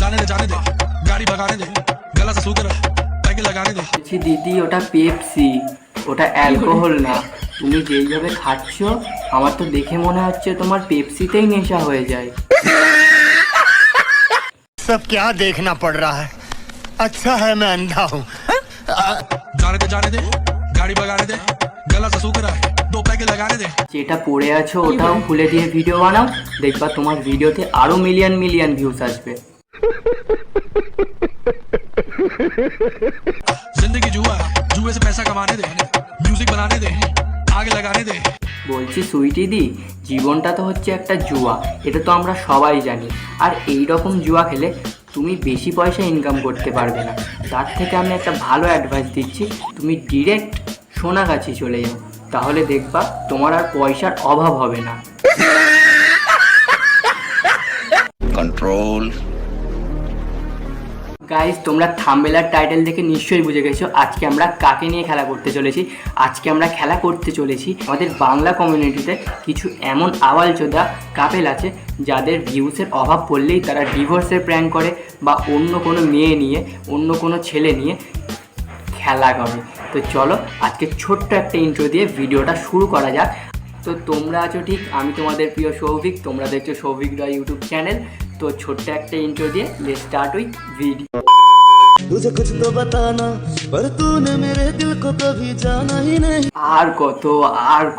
जाने दे गाड़ी भगाने दे गला से सूखे पैके लगाने दे। দিদি ওটা পেপসি, ওটা অ্যালকোহল না। তুমি যেইভাবে খাচ্ছ আমার তো দেখে মনে হচ্ছে তোমার পেপসিতেই নেশা হয়ে যায়। सब क्या देखना पड़ रहा है, अच्छा है मैं अंधा हूँ। जाने दे गाड़ी भगाने दे गला से सूख रहा है दो पैके लगाने दे। যেটা পড়ে আছো ওটাও খুলে দিয়ে ভিডিও বানাও, দেখবা তোমার ভিডিওতে আরো মিলিয়ন মিলিয়ন ভিউজ আসবে। जिंदगी जुआ जुए से पैसा कमाने दे म्यूजिक बनाने दे आगे लगाने दे। বলছি সুইটি দি, জীবনটা তো হচ্ছে একটা জুয়া, এটা তো আমরা সবাই জানি। আর এই রকম জুয়া খেলে তুমি বেশি পয়সা ইনকাম করতে পারবে না। তার থেকে আমি একটা ভালো অ্যাডভাইস দিচ্ছি, তুমি ডিরেক্ট সোনাগাছি চলে যাও, তাহলে দেখবা তোমার আর পয়সার অভাব হবে না। कंट्रोल। গাইস, তোমরা থাম্বনেল আর টাইটেল দেখে নিশ্চয়ই বুঝে গেছো আজকে আমরা কাকে নিয়ে খেলা করতে চলেছি। আজকে আমরা খেলা করতে চলেছি আমাদের বাংলা কমিউনিটিতে কিছু এমন আওয়ালচোদা কাপেল আছে যাদের ভিউসের অভাব পড়লেই তারা ডিভোর্সের প্র্যাঙ্ক করে বা অন্য কোনো মেয়ে নিয়ে অন্য কোনো ছেলে নিয়ে খেলা করে। তো চলো আজকে ছোট্ট একটা ইন্ট্রো দিয়ে ভিডিওটা শুরু করা যাক। তো তোমরা আছো ঠিক, আমি তোমাদের প্রিয় সৌভিক, তোমরা দেখছো সৌভিক রায় ইউটিউব চ্যানেল। তো ছোট্ট একটা ইন্ট্রো দিয়ে লেটস স্টার্ট উইথ ভিডিও। तुझे कुछ तो बताना पर तूने मेरे दिल को कभी जाना ही नहीं। আর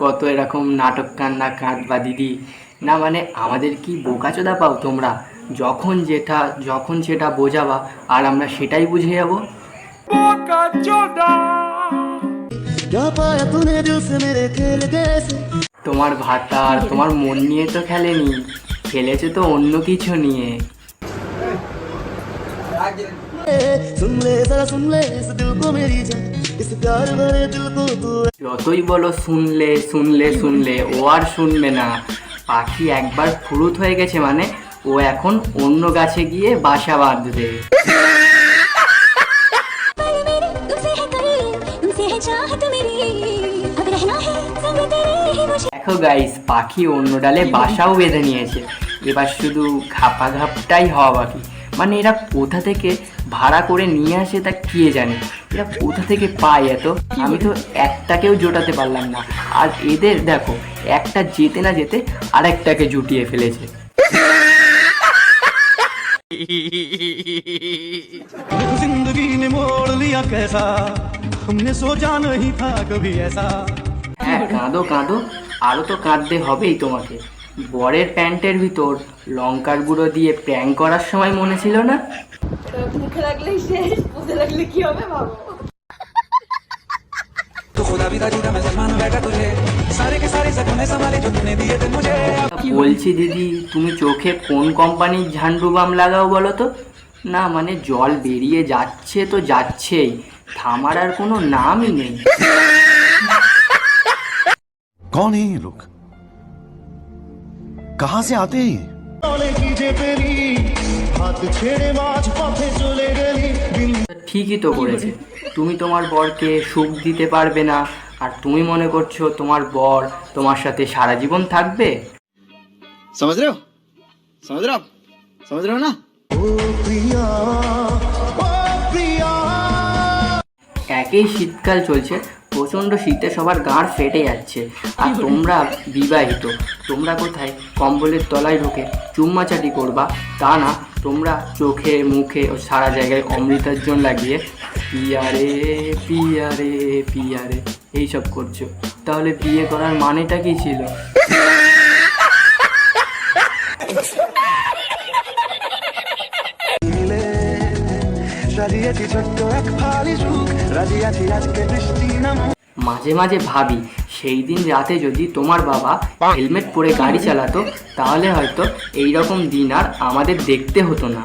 কত এরকম নাটক কান্না কাঁদবা দিদি না, মানে আমাদের কি বোকাচোদা পাও তোমরা? যখন সেটা বোঝাবা আর আমরা সেটাই বুঝে যাবো। क्या पाया तूने दिल से मेरे खेल कैसे। তোমার ভাতার তোমার মন নিয়ে তো খেলেনি, খেলেছে তো অন্য কিছু নিয়ে। सुन ले जरा सुन ले इस दिल को मेरी जान, इस प्यार भरे दिल को तू। যতই বলো শুনলে ও আর শুনবে না। পাখি একবার ফুরুত হয়ে গেছে মানে ও এখন অন্য গাছে গিয়ে বাসা বাঁধবে। দেখো গাইস, পাখি অন্য ডালে বাসাও বেঁধে নিয়েছে, এবার শুধু ঘাপটাই হওয়া বাকি। মানে এরা কোথা থেকে ভাড়া করে নিয়ে আসে তা কে জানে, এরা কোথা থেকে পায় এত, আমি তো একটাকেও জোটাতে পারলাম না। আর এদের দেখো একটা যেতে না যেতে আরেকটাকে জুটিয়ে ফেলেছে। जिंदगी ने मोड़ लिया कैसा, हमने सोचा नहीं था कभी ऐसा। হ্যাঁ, কাঁদো, আরও তো কাঁদতে হবেই তোমাকে। বরের প্যান্টের ভিতর লঙ্কার গুঁড়ো দিয়ে প্র্যাঙ্ক করার সময় মনে ছিল না? মুখে রাখলেই শেষ, বুঝে রাখলে কি হবে ভাবো। বলছি দিদি, তুমি চোখে কোন কোম্পানির ঝান্ডু বাম লাগাও বলো তো? না মানে জল বেরিয়ে যাচ্ছে তো যাচ্ছেই, থামার আর কোনো নামই নেই। कौन है ये लोग, कहां से आते हैं? ঠিকই তো করেছে, তুমি তোমার বরকে সুখ দিতে পারবে না আর তুমি মনে করছো তোমার বর তোমার সাথে সারা জীবন থাকবে। समझ रहे हो ना। একেই শীতকাল চলছে, প্রচণ্ড শীতে সবার গাঁড় ফেটে যাচ্ছে, আর তোমরা বিবাহিত, তোমরা কোথায় কম্বলের তলায় ঢুকে চুম্মাচাটি করবা তা না, তোমরা চোখে মুখে ও সারা জায়গায় অমৃতার্জন লাগিয়ে পিয়ারে এইসব করছো। তাহলে বিয়ে করার মানেটা কি ছিল? মাঝে মাঝে ভাবি সেই দিন রাতে যদি তোমার বাবা হেলমেট পরে গাড়ি চালাতো তাহলে হয়তো এইরকম দিন আর আমাদের দেখতে হতো না।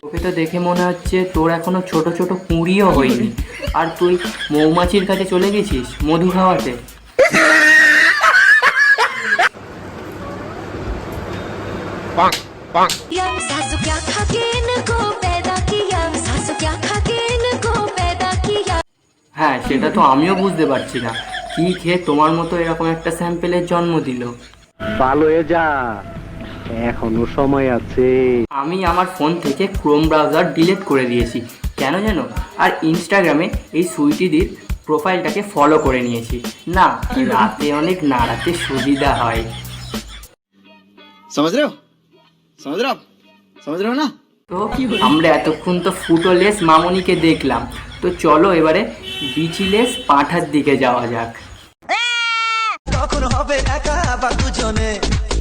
ওকে তো দেখে মনে হচ্ছে তোর এখনো ছোট ছোট কুঁড়িও হয়নি, আর তুই মৌমাছির কাছে চলে গেছিস মধু খাওয়াতে। হ্যাঁ, সেটা তো আমিও বুঝতে পারছি না কি খেয়ে তোমার মতো এরকম একটা স্যাম্পেলের জন্ম দিল। ভালো হয়ে যা, এখনো সময় আছে। আমি আমার ফোন থেকে ক্রোম ব্রাউজার ডিলিট করে দিয়েছি, কেন জানো? আর ইনস্টাগ্রামে এই সুইটিদির প্রোফাইলটাকে ফলো করে নিয়েছি। না, রাতে অনেক নাড়াতে সুবিধা হয়। समझ रहे हो आप समझ रहे हो ना। তো আমরা এতক্ষণ তো ফুটোলেস মামনিকে দেখলাম, তো চলো এবারে বিচিলেস পাঁঠার দিকে যাওয়া যাক। কখন হবে একা বা দুজনে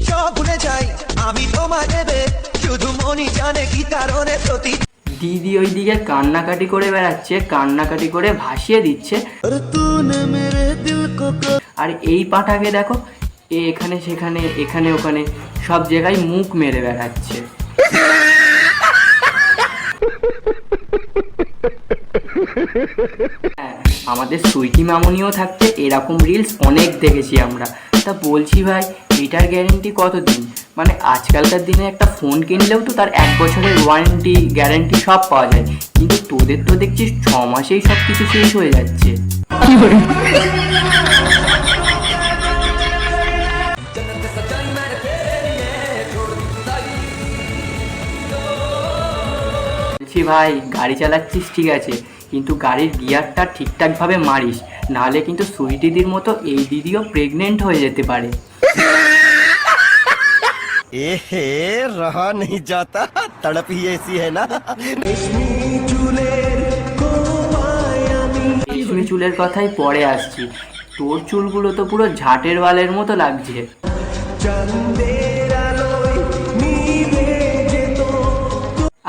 সব ভুলে যাই আমি তোমায় দেবে শুধু মনই জানে কি কারণে প্রতি দিদি ওইদিকে কান্নাকাটি করে বেড়াচ্ছে, কান্নাকাটি করে ভাসিয়ে দিচ্ছে। আর এই পাঁঠাকে দেখো, এ এখানে সেখানে এখানে ওখানে সব জায়গায় মুখ মেরে বেড়াচ্ছে। হ্যাঁ, আমাদের সুইটি মামনিও থাকতে এরকম রিলস অনেক দেখেছি আমরা। তা বলছি ভাই, এটার গ্যারেন্টি কতদিন? মানে আজকালকার দিনে একটা ফোন কিনলেও তো তার 1 বছরের ওয়ারেন্টি গ্যারেন্টি সব পাওয়া যায়, কিন্তু তোদের তো দেখছিস 6 মাসেই সব কিছু শেষ হয়ে যাচ্ছে। বলছি ভাই, গাড়ি চালাচ্ছিস ঠিক আছে, কিন্তু গাড়ির গিয়ারটা ঠিকঠাকভাবে মারিস, নাহলে কিন্তু সুইটিদির মতো এই দিদিও প্রেগনেন্ট হয়ে যেতে পারে। एहे रहा नहीं जाता, तड़प ही ऐसी है ना। রেশমি চুলের কথাই পরে আসছি, তোর চুলগুলো তো পুরো ঝাটের বালের মতো লাগছে।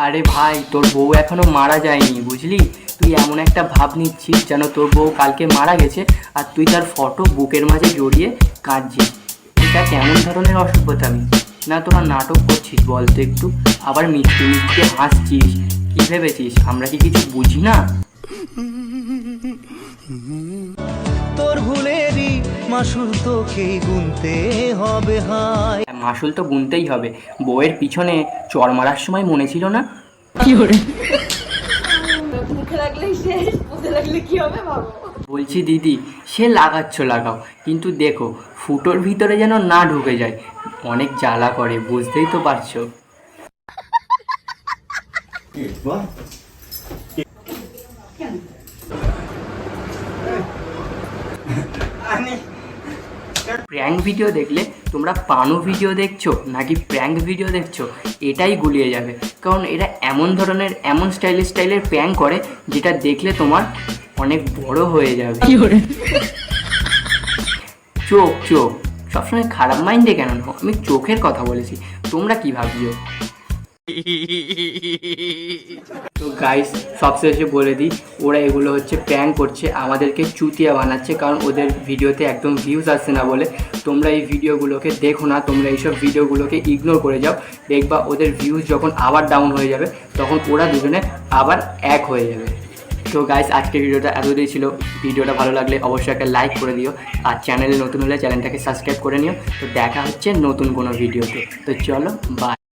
আরে ভাই, তোর বউ এখনো মারা যায়নি বুঝলি? তুই এমন একটা ভাব নিচ্ছিস যেন তোর বউ কালকে মারা গেছে, আর তুই তার ফটো বুকের মাঝে জড়িয়ে কাঁদছিস। এটা কেমন ধরনের অসভ্যতামি? না তোরা নাটক করছিস বলতো একটু? আবার মিষ্টি মিষ্টি হাসছিস, কি ভেবেছিস আমরা কি কিছু বুঝি না? তোর ভুলেরই মাসুল তোকেই গুনতে হবে হায়। মাসুল তো গুনতেই হবে, বউয়ের পিছনে চড় মারার সময় মনে ছিল না? মুখে লাগলে শেষ, বুঝে লাগলে কি হবে ভাবো। বলছি দিদি, সে লাগাচ্ছ লাগাও, কিন্তু দেখো ফুটোর ভিতরে যেন না ঢুকে যায়, অনেক জ্বালা করে, বুঝতেই তো পারছো। প্র্যাঙ্ক ভিডিও দেখলে তোমরা পানু ভিডিও দেখছো নাকি প্র্যাঙ্ক ভিডিও দেখছো এটাই গুলিয়ে যাবে, কারণ এরা এমন ধরনের এমন স্টাইলের প্র্যাঙ্ক করে যেটা দেখলে তোমার অনেক বড় হয়ে যাবে। চোখ চোখ সবসময় খারাপ মাইন্ডে কেন নাও? আমি চোখের কথা বলেছি, তোমরা কি ভাবছো? তো গাইস, সবশেষে বলে দিই, ওরা এগুলো হচ্ছে প্র্যাঙ্ক করছে, আমাদেরকে চুতিয়া বানাচ্ছে, কারণ ওদের ভিডিওতে একদম ভিউজ আসছে না বলে। তোমরা এই ভিডিওগুলোকে দেখো না, তোমরা এইসব ভিডিওগুলোকে ইগনোর করে যাও, দেখবা ওদের ভিউজ যখন আবার ডাউন হয়ে যাবে তখন ওরা দুজনে আবার এক হয়ে যাবে। তো গাইস, আজকের ভিডিওটা এতটাই ছিল। ভিডিওটা ভালো লাগলে অবশ্যই একটা লাইক করে দিও, আর চ্যানেলে নতুন হলে চ্যানেলটাকে সাবস্ক্রাইব করে নিও। তো দেখা হচ্ছে নতুন কোনো ভিডিওতে। তো চলো, বাই।